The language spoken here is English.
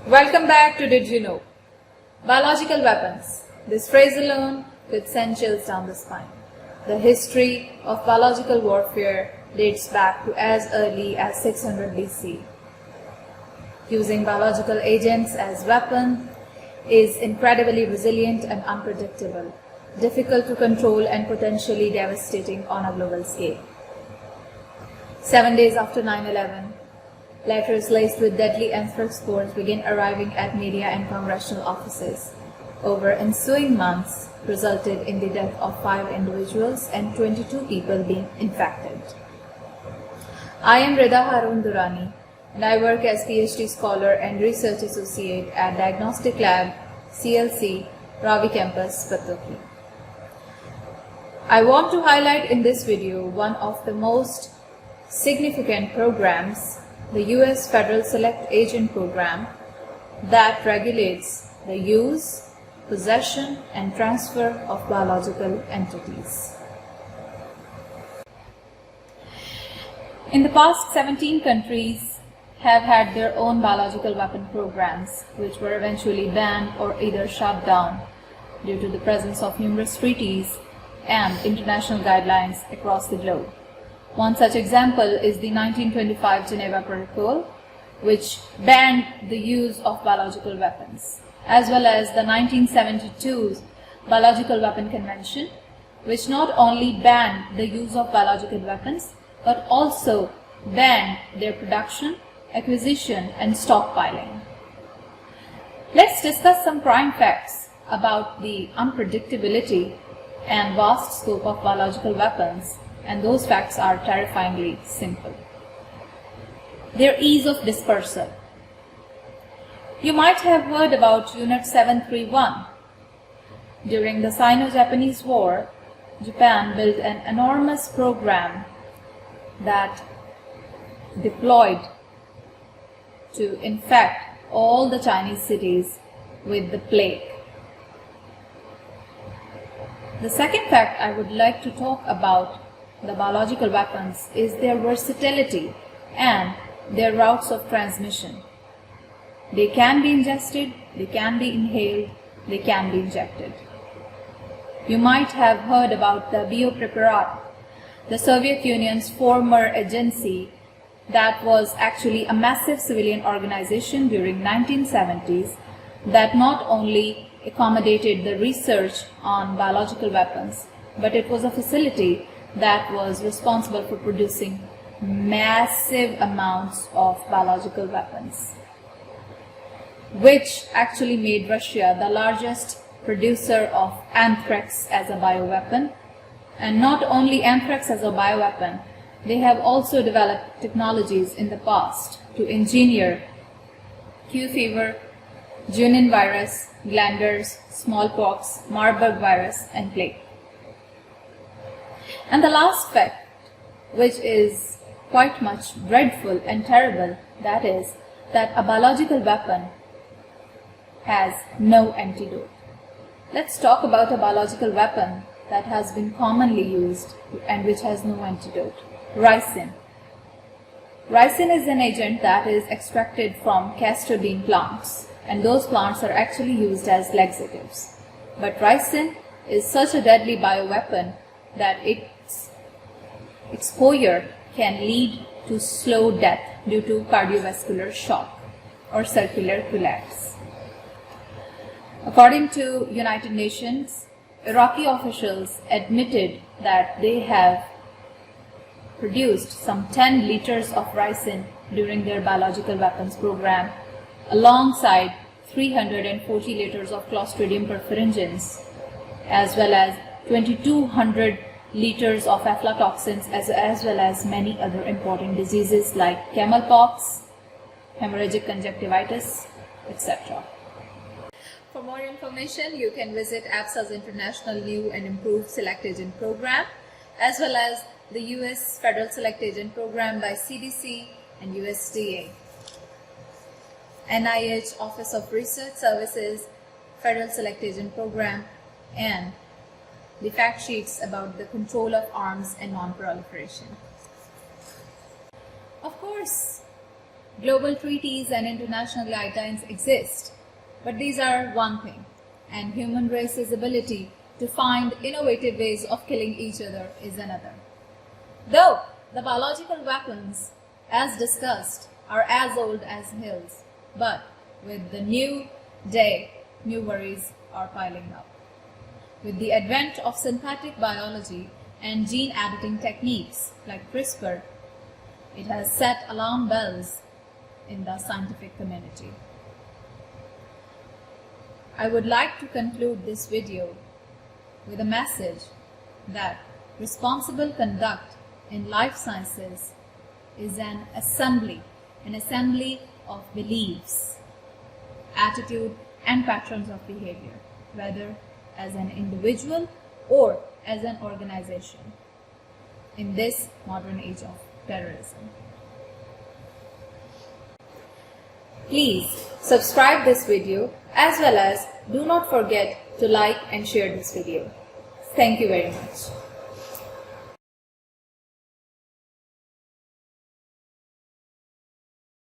Welcome back to Did You Know? Biological weapons. This phrase alone could send chills down the spine. The history of biological warfare dates back to as early as 600 BC. Using biological agents as weapons is incredibly resilient and unpredictable, difficult to control and potentially devastating on a global scale. 7 days after 9/11, letters laced with deadly anthrax spores began arriving at media and congressional offices. Over ensuing months resulted in the death of 5 individuals and 22 people being infected. I am Rida Durrani, and I work as PhD scholar and research associate at Diagnostic Lab CLC, Ravi Campus, Pattoki. I want to highlight in this video one of the most significant programs, the US Federal Select Agent Program, that regulates the use, possession, and transfer of biological entities. In the past, 17 countries have had their own biological weapon programs, which were eventually banned or either shut down due to the presence of numerous treaties and international guidelines across the globe. One such example is the 1925 Geneva Protocol, which banned the use of biological weapons, as well as the 1972 Biological Weapon Convention, which not only banned the use of biological weapons, but also banned their production, acquisition, and stockpiling. Let's discuss some prime facts about the unpredictability and vast scope of biological weapons, and those facts are terrifyingly simple. Their ease of dispersal. You might have heard about Unit 731. During the Sino-Japanese War, Japan built an enormous program that deployed to infect all the Chinese cities with the plague. The second fact I would like to talk about the biological weapons is their versatility and their routes of transmission. They can be ingested, they can be inhaled, they can be injected. You might have heard about the Biopreparat, the Soviet Union's former agency that was actually a massive civilian organization during 1970s that not only accommodated the research on biological weapons, but it was a facility that was responsible for producing massive amounts of biological weapons, which actually made Russia the largest producer of anthrax as a bioweapon. And not only anthrax as a bioweapon, they have also developed technologies in the past to engineer Q fever, Junin virus, glanders, smallpox, Marburg virus, and plague. And the last fact, which is quite much dreadful and terrible, that is that a biological weapon has no antidote. Let's talk about a biological weapon that has been commonly used and which has no antidote. Ricin. Ricin is an agent that is extracted from castor bean plants, and those plants are actually used as laxatives. But ricin is such a deadly bioweapon that its exposure can lead to slow death due to cardiovascular shock or circular collapse. According to United Nations, Iraqi officials admitted that they have produced some 10 liters of ricin during their biological weapons program, alongside 340 liters of Clostridium perfringens, as well as 2200 liters of aflatoxins, as well as many other important diseases like camel pox, hemorrhagic conjunctivitis, etc. For more information, you can visit AFSA's International New and Improved Select Agent Program, as well as the US Federal Select Agent Program by CDC and USDA, NIH Office of Research Services Federal Select Agent Program, and the fact sheets about the control of arms and non-proliferation. Of course, Global treaties and international guidelines exist, but these are one thing, and human race's ability to find innovative ways of killing each other is another. Though the biological weapons, as discussed, are as old as hills, but with the new day, new worries are piling up. With the advent of synthetic biology and gene editing techniques like CRISPR, it has set alarm bells in the scientific community. I would like to conclude this video with a message that responsible conduct in life sciences is an assembly of beliefs, attitude, and patterns of behavior, whether as an individual or as an organization, in this modern age of terrorism. Please subscribe this video as well as do not forget to like and share this video. Thank you very much.